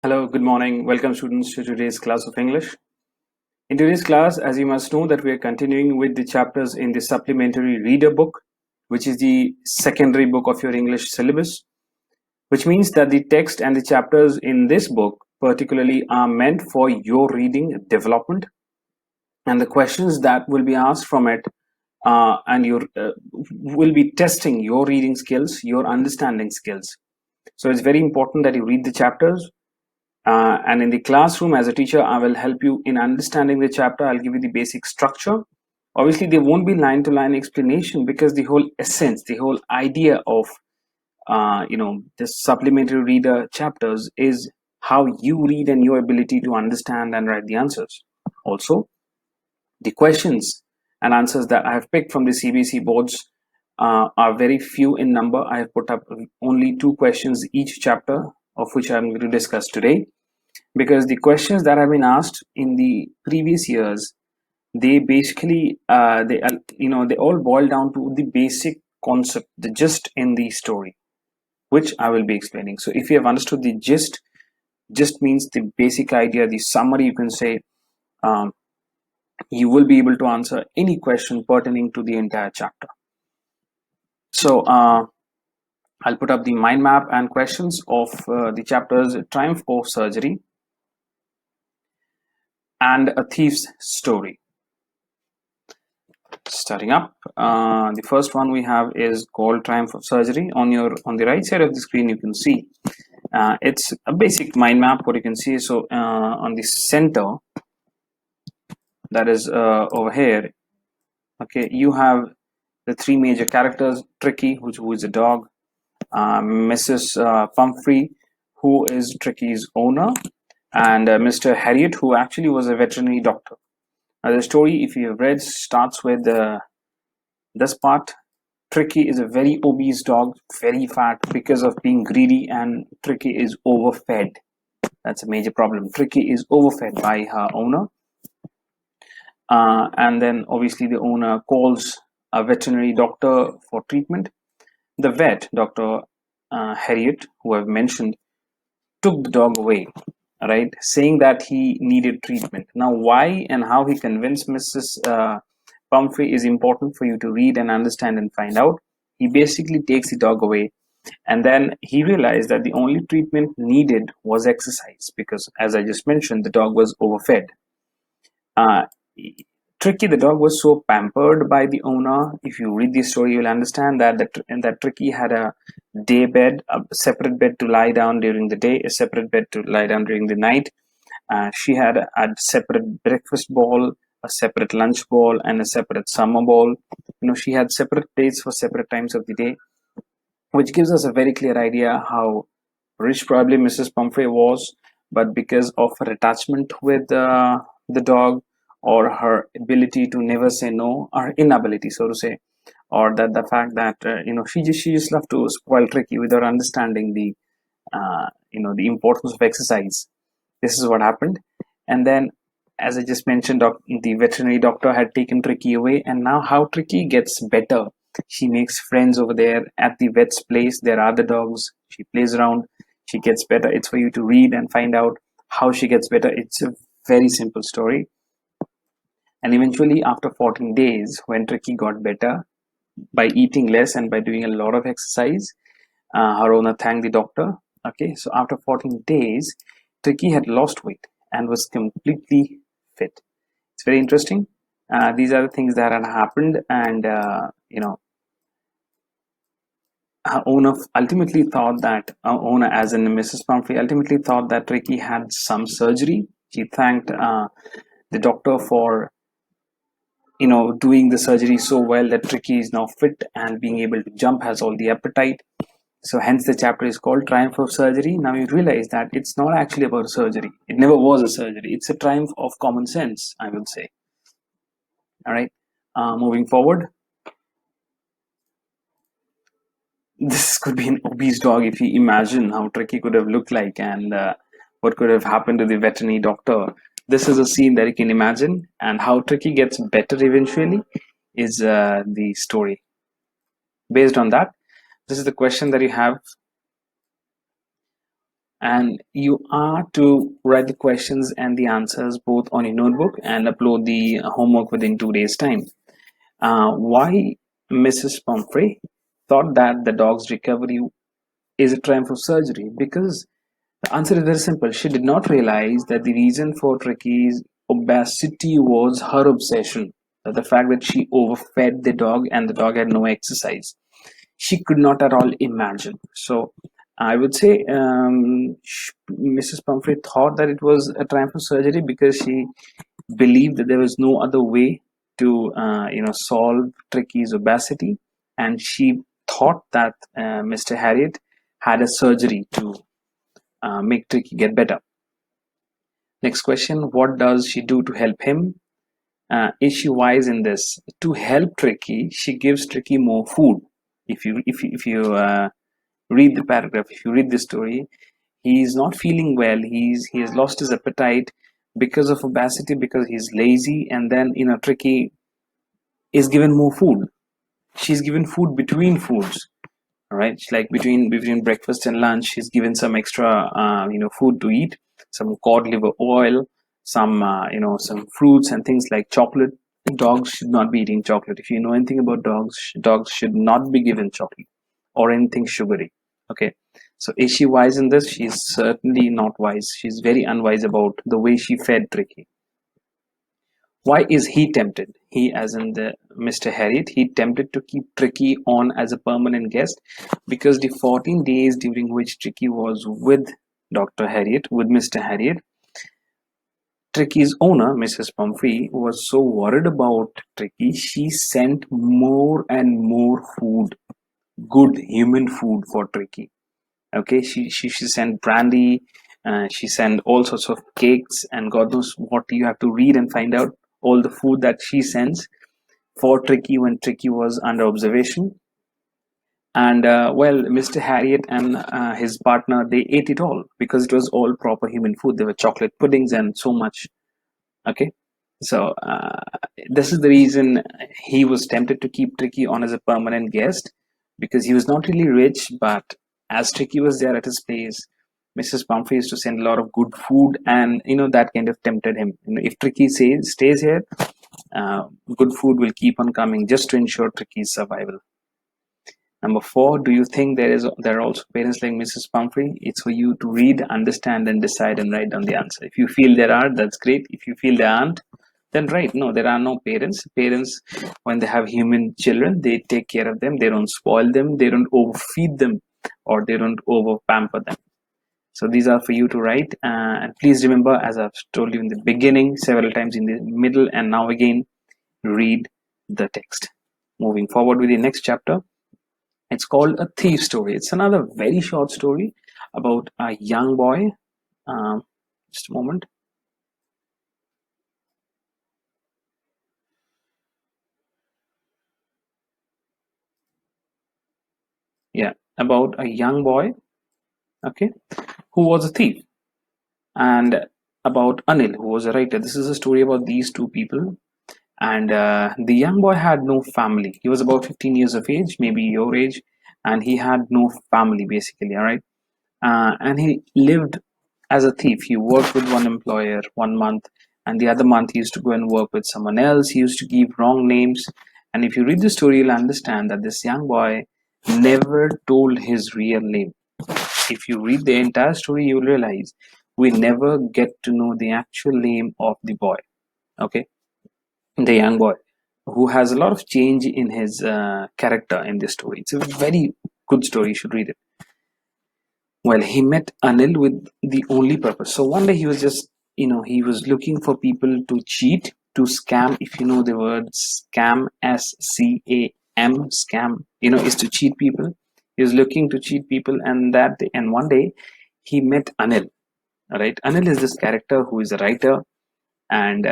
Hello, good morning. Welcome students to today's class of English. In today's class, as you must know, that we are continuing with the chapters in the supplementary reader book, which is the secondary book of your English syllabus, which means that the text and the chapters in this book particularly are meant for your reading development, and the questions that will be asked from it and your will be testing your reading skills, your understanding skills. So it's very important that you read the chapters. And in the classroom, as a teacher, I will help you in understanding the chapter. I'll give you the basic structure. Obviously, there won't be line-to-line explanation because the whole essence, the whole idea of the supplementary reader chapters is how you read and your ability to understand and write the answers. Also, the questions and answers that I have picked from the CBSE boards are very few in number. I have put up only 2 questions each chapter, of which I'm going to discuss today, because the questions that have been asked in the previous years, they basically they all boil down to the basic concept, the gist in the story, which I will be explaining. So if you have understood the gist means the basic idea, the summary, you can say, you will be able to answer any question pertaining to the entire chapter. So I'll put up the mind map and questions of the chapters Triumph of Surgery and A Thief's Story. Starting up, the first one we have is called Triumph of Surgery. On the right side of the screen, you can see it's a basic mind map. What you can see, so on the center, that is over here, okay, you have the 3 major characters: Tricky, who is a dog, Mrs. Pumphrey, who is Tricky's owner, and Mr. Harriet, who actually was a veterinary doctor. Now, the story, if you have read, starts with this part. Tricky is a very obese dog, very fat because of being greedy, and Tricky is overfed. That's a major problem. Tricky is overfed by her owner. And then obviously the owner calls a veterinary doctor for treatment. The vet, Dr. Harriet, who I've mentioned, took the dog away, right, saying that he needed treatment. Now, why and how he convinced Mrs. Pumphrey is important for you to read and understand and find out. He basically takes the dog away, and then he realized that the only treatment needed was exercise because, as I just mentioned, the dog was overfed. Tricky, the dog, was so pampered by the owner. If you read the story, you'll understand that Tricky had a day bed, a separate bed to lie down during the day, a separate bed to lie down during the night. She had a separate breakfast bowl, a separate lunch bowl, and a separate summer bowl. She had separate plates for separate times of the day, which gives us a very clear idea how rich probably Mrs. Pumphrey was, but because of her attachment with the dog, or her ability to never say no, or inability, so to say, or that the fact that she just loved to spoil Tricky without understanding the importance of exercise. This is what happened. And then, as I just mentioned, the veterinary doctor had taken Tricky away, and now how Tricky gets better. She makes friends over there at the vet's place. There are other dogs. She plays around. She gets better. It's for you to read and find out how she gets better. It's a very simple story. And eventually, after 14 days, when Tricky got better by eating less and by doing a lot of exercise, her owner thanked the doctor. Okay, so after 14 days, Tricky had lost weight and was completely fit. It's very interesting. These are the things that had happened, and her owner ultimately thought that owner, as in Mrs. Pumphrey, ultimately thought that Tricky had some surgery. She thanked the doctor for doing the surgery so well that Tricky is now fit and being able to jump, has all the appetite. So hence the chapter is called Triumph of Surgery. Now you realize that it's not actually about surgery. It never was a surgery. It's a triumph of common sense, I would say. All right. Moving forward. This could be an obese dog if you imagine how Tricky could have looked like and what could have happened to the veterinary doctor. This is a scene that you can imagine, and how Tricky gets better eventually is the story. Based on that, this is the question that you have. and you are to write the questions and the answers both on your notebook and upload the homework within 2 days time. Why Mrs. Pumphrey thought that the dog's recovery is a triumph of surgery? Because the answer is very simple. She did not realize that the reason for Tricky's obesity was her obsession. That the fact that she overfed the dog and the dog had no exercise. She could not at all imagine. So I would say Mrs. Pumphrey thought that it was a triumph of surgery because she believed that there was no other way to solve Tricky's obesity, and she thought that Mr. Harriet had a surgery to make Tricky get better. Next question: what does she do to help him? Is she wise in this? To help Tricky, she gives Tricky more food. If you read the paragraph, if you read the story, he is not feeling well. He has lost his appetite because of obesity, because he's lazy, and then Tricky is given more food. She's given food between foods. All right, like between breakfast and lunch, she's given some extra food to eat, some cod liver oil, some fruits and things like chocolate. Dogs should not be eating chocolate. If you know anything about dogs, dogs should not be given chocolate or anything sugary. Okay, so is she wise in this? She's certainly not wise. She's very unwise about the way she fed Tricky. Why is he tempted? He, as in the Mr. Harriet, he tempted to keep Tricky on as a permanent guest because the 14 days during which Tricky was with Dr. Harriet, with Mr. Harriet, Tricky's owner, Mrs. Pumphrey, was so worried about Tricky, she sent more and more food, good human food for Tricky. Okay, she sent brandy, she sent all sorts of cakes, and God knows what. You have to read and find out all the food that she sends for Tricky when Tricky was under observation. And Mr. Harriet and his partner, they ate it all because it was all proper human food. There were chocolate puddings and so much. Okay, so this is the reason he was tempted to keep Tricky on as a permanent guest, because he was not really rich, but as Tricky was there at his place, Mrs. Pumphrey used to send a lot of good food, and that kind of tempted him. If Tricky stays here, good food will keep on coming just to ensure Tricky's survival. Number 4, do you think there are also parents like Mrs. Pumphrey? It's for you to read, understand, and decide and write down the answer. If you feel there are, that's great. If you feel there aren't, then write. No, there are no parents. Parents, when they have human children, they take care of them. They don't spoil them. They don't overfeed them, or they don't over pamper them. So these are for you to write. And please remember, as I've told you in the beginning, several times in the middle, and now again, read the text. Moving forward with the next chapter. It's called A Thief Story. It's another very short story about a young boy. Just a moment. Yeah, about a young boy, okay, who was a thief, and about Anil, who was a writer. This is a story about these two people. And the young boy had no family. He was about 15 years of age, maybe your age, and he had no family, basically, all right? And he lived as a thief. He worked with one employer 1 month, and the other month he used to go and work with someone else. He used to give wrong names. And if you read the story, you'll understand that this young boy never told his real name. If you read the entire story, you'll realize we never get to know the actual name of the boy. Okay, the young boy, who has a lot of change in his character in this story. It's a very good story. You should read it. Well, he met Anil with the only purpose. So one day he was just, he was looking for people to cheat, to scam. If you know the word scam, SCAM, scam, is to cheat people. He was looking to cheat people, and one day he met Anil. All right, Anil is this character who is a writer, and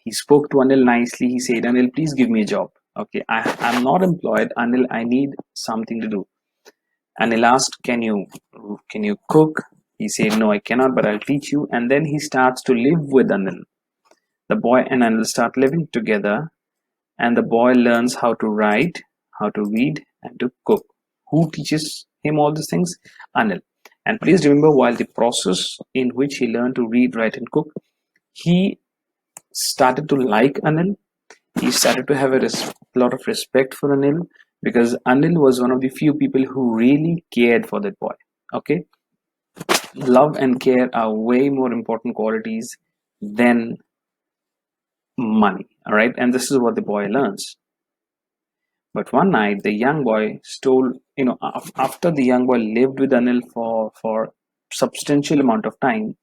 he spoke to Anil nicely. He said, "Anil, please give me a job. Okay, I'm not employed. Anil, I need something to do." Anil asked, can you cook? He said, no, I cannot, but I'll teach you. And then he starts to live with Anil. The boy and Anil start living together, and the boy learns how to write, how to read, and to cook. Who teaches him all these things? Anil. And please remember, while the process in which he learned to read, write, and cook, he started to like Anil. He started to have a lot of respect for Anil, because Anil was one of the few people who really cared for that boy. Okay, love and care are way more important qualities than money. All right, and this is what the boy learns. But one night, the young boy stole. After the young boy lived with Anil for substantial amount of time,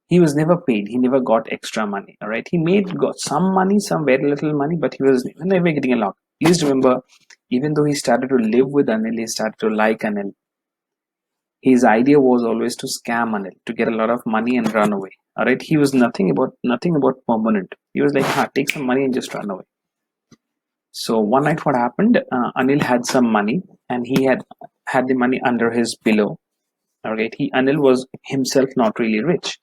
he was never paid. He never got extra money. All right, he got some money, some very little money, but he was never getting a lot. Please remember, even though he started to live with Anil, he started to like Anil. His idea was always to scam Anil, to get a lot of money and run away. All right, he was nothing about permanent. He was like, take some money and just run away. So one night, what happened? Anil had some money, and he had the money under his pillow. All right, Anil was himself not really rich.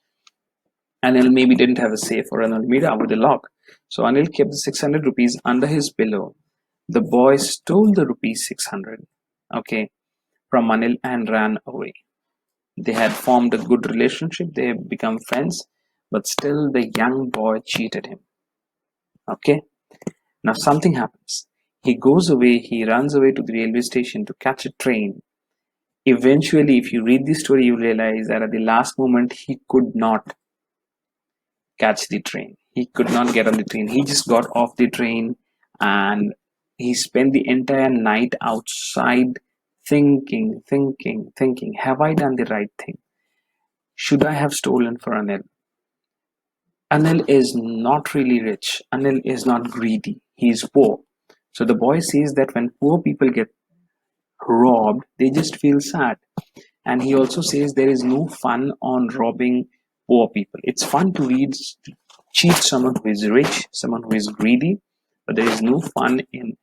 Anil maybe didn't have a safe or an almirah with a lock. So Anil kept the 600 rupees under his pillow. The boy stole the rupees 600, okay, from Anil and ran away. They had formed a good relationship. They had become friends, but still the young boy cheated him. Okay, now something happens. He goes away. He runs away to the railway station to catch a train. Eventually, if you read the story, you realize that at the last moment he could not catch the train. He could not get on the train. He just got off the train, and he spent the entire night outside thinking. Have I done the right thing? Should I have stolen for Anil? Anil is not really rich. Anil is not greedy. He is poor. So the boy says that when poor people get robbed, they just feel sad. And he also says there is no fun on robbing poor people. It's fun to cheat someone who is rich, someone who is greedy, but there is no fun in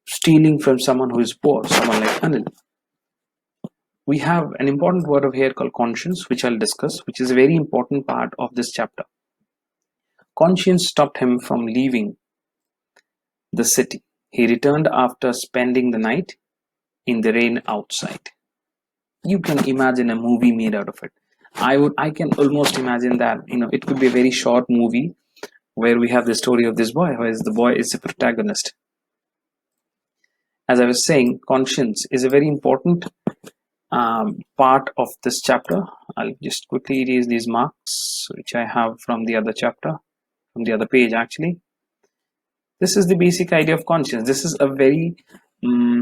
stealing from someone who is poor, someone like Anil. We have an important word over here called conscience, which I'll discuss, which is a very important part of this chapter. Conscience stopped him from leaving the city. He returned after spending the night in the rain outside. You can imagine a movie made out of it. I can almost imagine that it could be a very short movie where we have the story of this boy, whereas the boy is the protagonist. As I was saying, conscience is a very important part of this chapter. I'll just quickly erase these marks which I have from the other chapter, from the other page actually. This is the basic idea of conscience. This is a very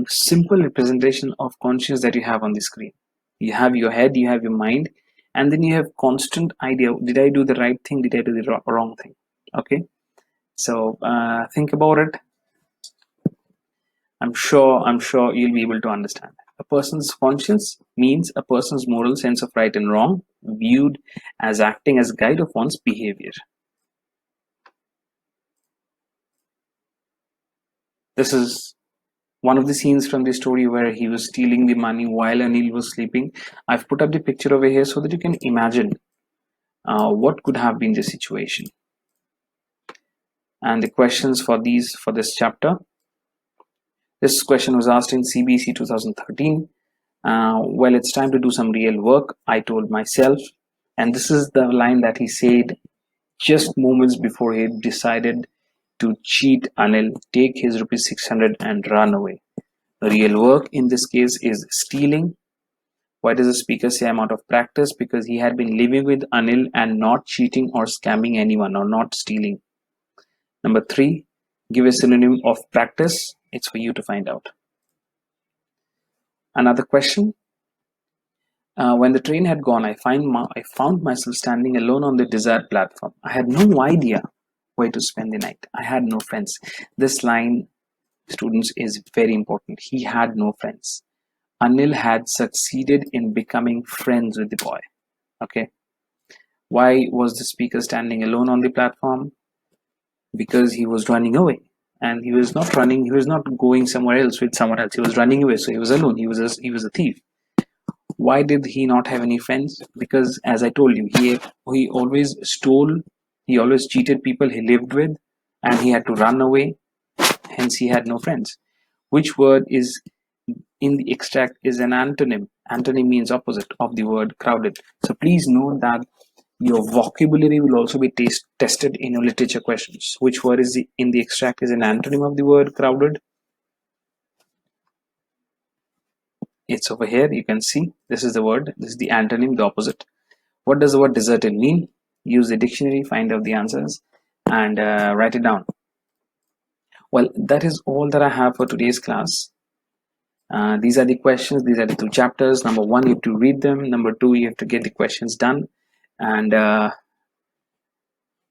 simple representation of conscience that you have on the screen. You have your head, you have your mind, and then you have constant idea, did I do the right thing, did I do the wrong thing? Okay, so think about it. I'm sure you'll be able to understand. A person's conscience means a person's moral sense of right and wrong, viewed as acting as guide of one's behavior. This is one of the scenes from the story where he was stealing the money while Anil was sleeping. I've put up the picture over here so that you can imagine what could have been the situation. And the questions for this chapter. This question was asked in CBC 2013. Well, it's time to do some real work, I told myself. And this is the line that he said just moments before he decided to cheat Anil, take his rupees 600 and run away. The real work in this case is stealing. Why does the speaker say I'm out of practice? Because he had been living with Anil and not cheating or scamming anyone or not stealing. Number 3, give a synonym of practice. It's for you to find out. Another question. When the train had gone, I found myself standing alone on the desired platform. I had no idea where to spend the night. I had no friends. This line, students, is very important. He had no friends. Anil had succeeded in becoming friends with the boy. Okay. Why was the speaker standing alone on the platform? Because he was running away. And he was not running, he was not going somewhere else with someone else. He was running away, so he was alone. He was a thief. Why did he not have any friends? Because, as I told you, he always stole, he always cheated people he lived with, and he had to run away. Hence, he had no friends. Which word is in the extract is an antonym. Antonym means opposite of the word crowded. So please note that your vocabulary will also be tested in your literature questions. Which word is in the extract is an antonym of the word crowded? It's over here. You can see this is the word. This is the antonym, the opposite. What does the word deserted mean? Use the dictionary, find out the answers, and write it down. Well, that is all that I have for today's class. These are the questions. These are the two chapters. Number one, you have to read them. Number two, you have to get the questions done. And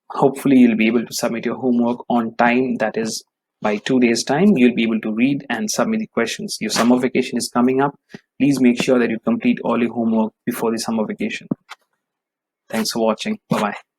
hopefully you'll be able to submit your homework on time. That is, by 2 days time you'll be able to read and submit the questions. Your summer vacation is coming up. Please make sure that you complete all your homework before the summer vacation. Thanks for watching. Bye bye.